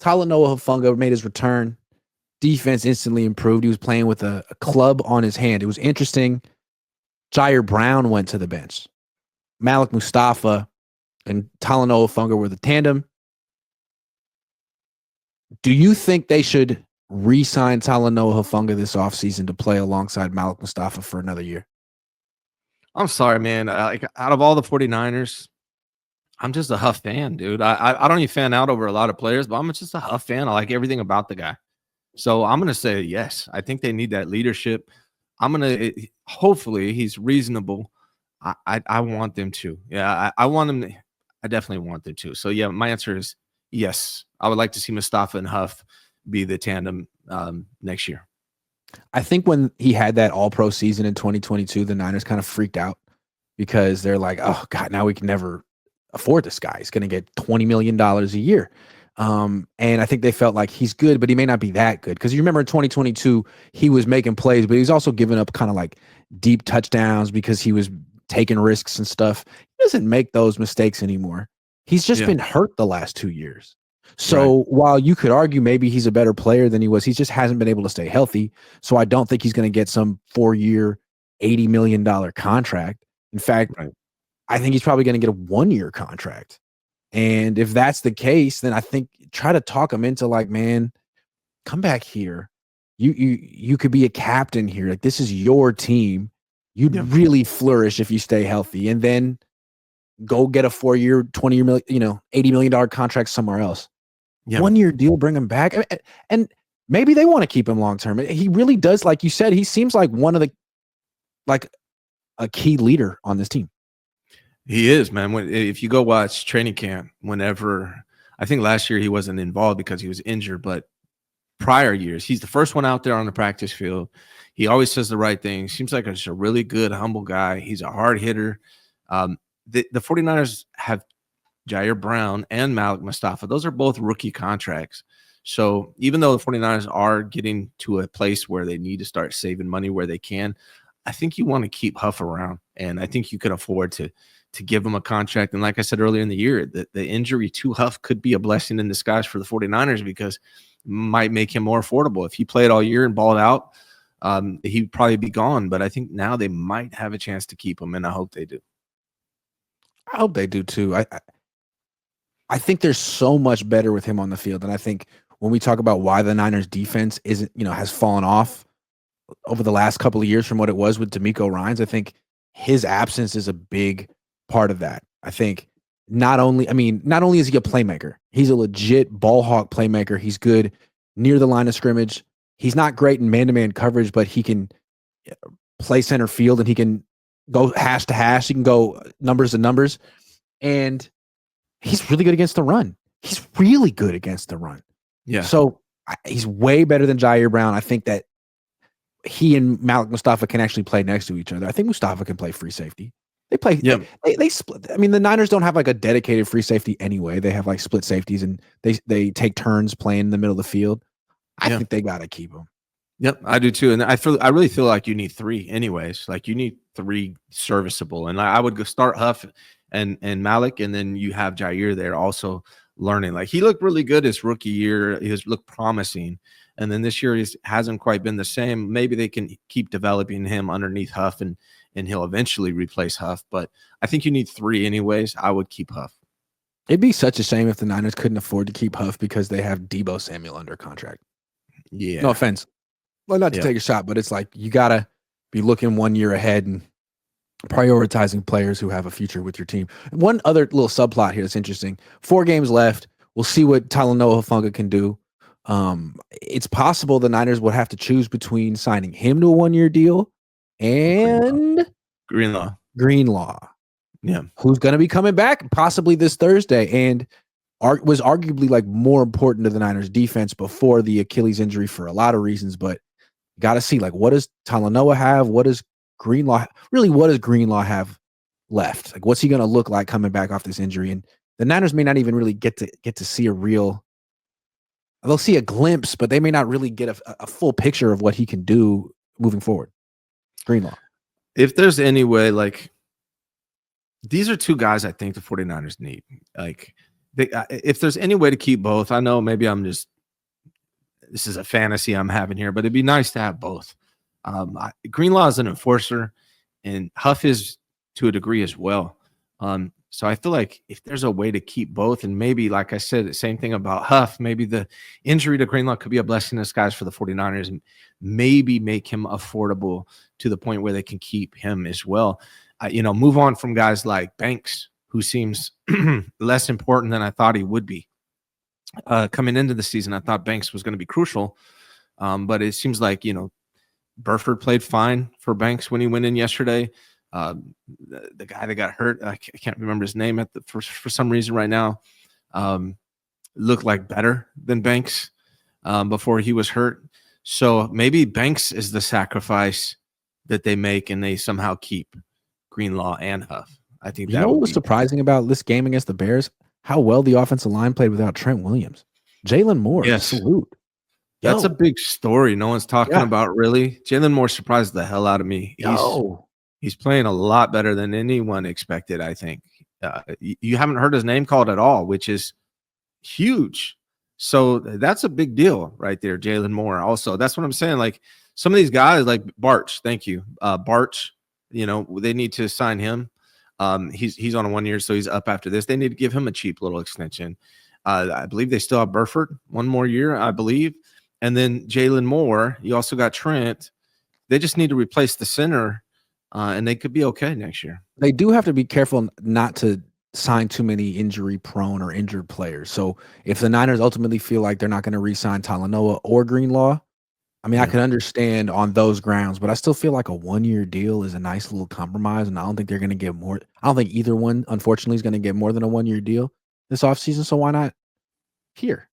Talanoa Hufanga made his return. Defense instantly improved. He was playing with a club on his hand. It was interesting. Jair Brown went to the bench. Malik Mustafa and Talanoa Hufanga were the tandem. Do you think they should re-sign Talanoa Hufanga this offseason to play alongside Malik Mustafa for another year? I'm sorry, man. Like, out of all the 49ers, I'm just a Huff fan, dude. I don't even fan out over a lot of players, but I'm just a Huff fan. I like everything about the guy. So I'm gonna say yes. I think they need that leadership. Hopefully he's reasonable. I want them to. Yeah, I want them. I definitely want them to. So yeah, my answer is yes. I would like to see Mustafa and Huff be the tandem next year. I think when he had that all-pro season in 2022, the Niners kind of freaked out because they're like, oh, God, now we can never afford this guy. He's going to get $20 million a year. And I think they felt like he's good, but he may not be that good. Because you remember in 2022, he was making plays, but he was also giving up kind of like deep touchdowns because he was taking risks and stuff. He doesn't make those mistakes anymore. He's just been hurt the last 2 years. So while you could argue maybe he's a better player than he was, he just hasn't been able to stay healthy. So I don't think he's going to get some 4-year, $80 million contract. In fact, I think he's probably going to get a 1-year contract. And if that's the case, then I think try to talk him into like, man, come back here. You could be a captain here. Like, this is your team. You'd really flourish if you stay healthy. And then go get a 4-year, $20 million, $80 million contract somewhere else. 1-year deal, bring him back. And maybe they want to keep him long term. He really does, like you said, he seems like one of the a key leader on this team. He is, man. If you go watch training camp, whenever I think last year he wasn't involved because he was injured, but prior years, he's the first one out there on the practice field. He always says the right thing. Seems like just a really good, humble guy. He's a hard hitter. The 49ers have Jair Brown and Malik Mustafa. Those are both rookie contracts. So even though the 49ers are getting to a place where they need to start saving money where they can, I think you want to keep Huff around. And I think you can afford to give him a contract. And like I said earlier in the year, the injury to Huff could be a blessing in disguise for the 49ers because it might make him more affordable. If he played all year and balled out, he'd probably be gone. But I think now they might have a chance to keep him, and I hope they do. I hope they do too. I think there's so much better with him on the field. And I think when we talk about why the Niners defense has fallen off over the last couple of years from what it was with DeMeco Ryans, I think his absence is a big part of that. I think not only is he a playmaker, he's a legit ball hawk playmaker. He's good near the line of scrimmage. He's not great in man-to-man coverage, but he can play center field and he can go hash to hash. He can go numbers to numbers. And he's really good against the run. He's really good against the run. Yeah. So he's way better than Jair Brown. I think that he and Malik Mustafa can actually play next to each other. I think Mustafa can play free safety. They play. Yeah. They split. I mean, the Niners don't have like a dedicated free safety anyway. They have like split safeties, and they take turns playing in the middle of the field. I think they got to keep him. Yep, I do too. And I really feel like you need 3 anyways. Like you need 3 serviceable. And I would go start Huff and Malik, and then you have Jair there also learning. Like he looked really good his rookie year. He looked promising. And then this year he hasn't quite been the same. Maybe they can keep developing him underneath Huff and he'll eventually replace Huff. But I think you need 3 anyways. I would keep Huff. It'd be such a shame if the Niners couldn't afford to keep Huff because they have Deebo Samuel under contract. Yeah. No offense. Well, not to take a shot, but it's like you got to be looking 1 year ahead and prioritizing players who have a future with your team. One other little subplot here that's interesting. 4 games left. We'll see what Talanoa Hufanga can do. It's possible the Niners would have to choose between signing him to a 1-year deal and Greenlaw. Yeah. Who's going to be coming back possibly this Thursday and was arguably like more important to the Niners defense before the Achilles injury for a lot of reasons, but you got to see like what does Talanoa have? What does Greenlaw have left? Like what's he going to look like coming back off this injury? And the Niners may not even really get to see they'll see a glimpse, but they may not really get a full picture of what he can do moving forward. Greenlaw. If there's any way, like these are 2 guys I think the 49ers need. Like if there's any way to keep both, I know maybe this is a fantasy I'm having here, but it'd be nice to have both. Greenlaw is an enforcer, and Huff is to a degree as well. So I feel like if there's a way to keep both, and maybe, like I said, the same thing about Huff, maybe the injury to Greenlaw could be a blessing in disguise for the 49ers and maybe make him affordable to the point where they can keep him as well. Move on from guys like Banks, who seems less important than I thought he would be. Coming into the season, I thought Banks was going to be crucial, but it seems like, Burford played fine for Banks when he went in yesterday. The guy that got hurt, I can't remember his name for some reason right now, looked like better than Banks before he was hurt. So maybe Banks is the sacrifice that they make, and they somehow keep Greenlaw and Huff. I think what was surprising about this game against the Bears? How well the offensive line played without Trent Williams. Jalen Moore, yes. Salute. That's a big story no one's talking about, really. Jalen Moore surprised the hell out of me. He's playing a lot better than anyone expected, I think. You haven't heard his name called at all, which is huge. So that's a big deal right there, Jalen Moore. Also, that's what I'm saying. Like, some of these guys, like Barch, thank you. Barch, they need to sign him. He's on a 1 year, so he's up after this. They need to give him a cheap little extension. I believe they still have Burford 1 more year, I believe. And then Jalen Moore, you also got Trent. They just need to replace the center, and they could be okay next year. They do have to be careful not to sign too many injury-prone or injured players. So if the Niners ultimately feel like they're not going to re-sign Talanoa or Greenlaw, I mean, I can understand on those grounds, but I still feel like a 1 year deal is a nice little compromise, and I don't think they're going to get more. I don't think either one, unfortunately, is going to get more than a 1 year deal this offseason, so why not here?